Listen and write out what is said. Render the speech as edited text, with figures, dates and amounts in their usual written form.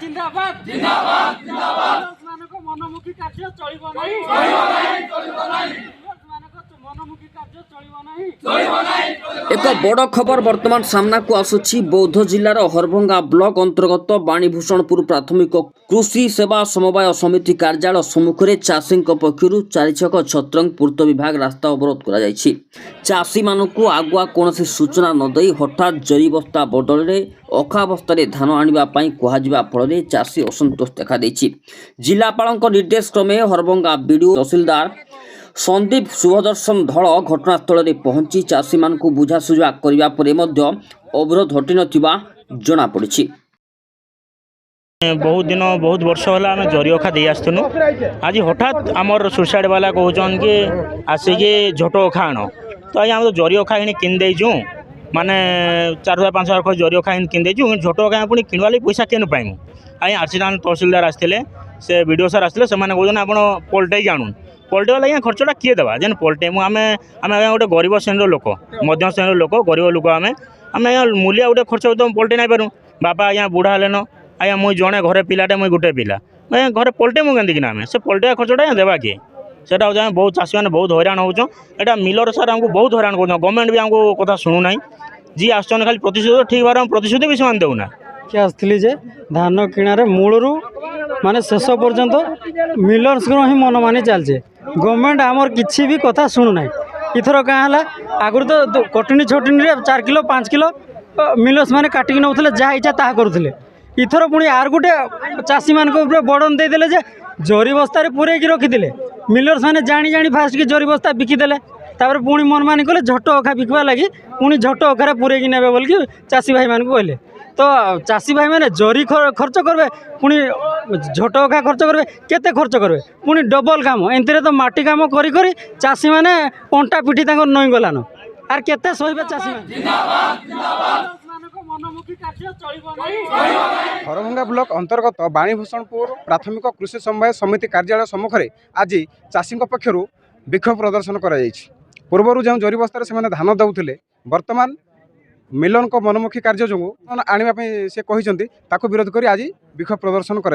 जिंदाबाद जिंदाबाद जिंदाबाद मानको मनमुखी कार्य चलिबो नाही मनमुखी कार्य चलिबो नाही। एक बड़ खबर वर्तमान सामना को आसुछि बौद्ध जिलार हरभंगा ब्लॉक अंतर्गत बाणीभूषणपुर प्राथमिक कृषि सेवा समवाय समिति कार्यालय सम्मुख में चाषी पक्षर 4 छक छत्रंग पूर्त विभाग रास्ता अवरोध कर चाषी मानू आगुआ कौन सूचना नदे हठात जरी बस्ता बदल में अखावस्था धान आने कहवा फल चाषी असंतोष देखा जिलापाल निर्देश क्रमे हरभंगा बीडीओ तहसीलदार संदीप शुभदर्शन धल घटनास्थल में पहुंची चाषी मान बुझासुझा करने पर अवरोध हटि नथिबा जना पड़ी। बहुत दिन बहुत वर्ष होला आम जरिअखा दे आसुनु आज हठात आमर सुसाइड वाला कहन कि आसिक झोटोखा आण तो आज आम जरिअखा किन देचु माने 4,000-5,000 खर जरिअखा किन देचु झोटोखा पुणी किणवा लगी पैसा केन पाइमु आज आर्चिडान तहसीलदार आसते से वीडियो सार आसते से कहते आप पलटे आणुन पलटेवा लगे खर्चटा किए देवा जेन पलटेमु आम गोटे गरीब श्रेणी लोक मध्यम श्रेणी लोक गरीब लोक आम मूल्य गोटे खर्च तो पलटे नहीं पारूँ बापा आज्ञा बुढ़ा हेलेन आज्ञा मुझे जड़े घरे पिलाटे मुझे गोटे पिला घरे पलटेमु केंदिकिना आम से पलटेवा खर्चटा देवा किए सेटा हूँ बहुत चाषी मैंने बहुत हैरान होचों एटा मिलर सार आमको बहुत हैरान कर गवर्नमेंट भी आमको कथा शुणुना जी आसन खाली प्रतिशोध ठीक बार प्रतिशोध भी से देना कि आसली जे धान किणारे मूलरू माने शेष पर्यंत मिलर्स ही मन मानी चलचे गवर्नमेंट आमर किसी भी कथा शुणुना इथर क्या है आगुरी तो कटनी छटनी 4 किलो 5 किलो मिलर्स माने काटिक नौले जहाँ इच्छा ताहा करुले इथर पुणी आर गोटे चाषी मान बर्डन देदेले जे जरी बस्तार पूरेक रखी मिलर्स माने जानी जानी फास्ट की जरी बस्ता बिकिदेले तापर पुणी मन मानी कले झट अखा बिकवा लगी पुणी झट अखार पूरेक ने बोलिकी चाषी भाई मान को कहले तो चाषी भाई मैंने जरी खर्च करबे पुणी झोट अखा खर्च करबे केते खर्च करबे पुणी डबल काम एंतरे तो माटी काम करी करी चाषी माने पंटा पिठी तांकर नई गलान आर केते सहिबे चाषी माने जिंदाबाद जिंदाबाद मानको मनमुखी कार्य चलिबो नाही। हरभंगा ब्लॉक अंतर्गत बाणीभूषणपुर प्राथमिक कृषि समवाय समिति कार्यालय सम्मुख में आज चाषी पक्षर विक्षोभ प्रदर्शन कर पूर्वर जो जरी बस्तार से धान दौले वर्तमान मिलन को मनमुखी कार्य जो आने से कहते विरोध कर आज विक्षोभ प्रदर्शन कर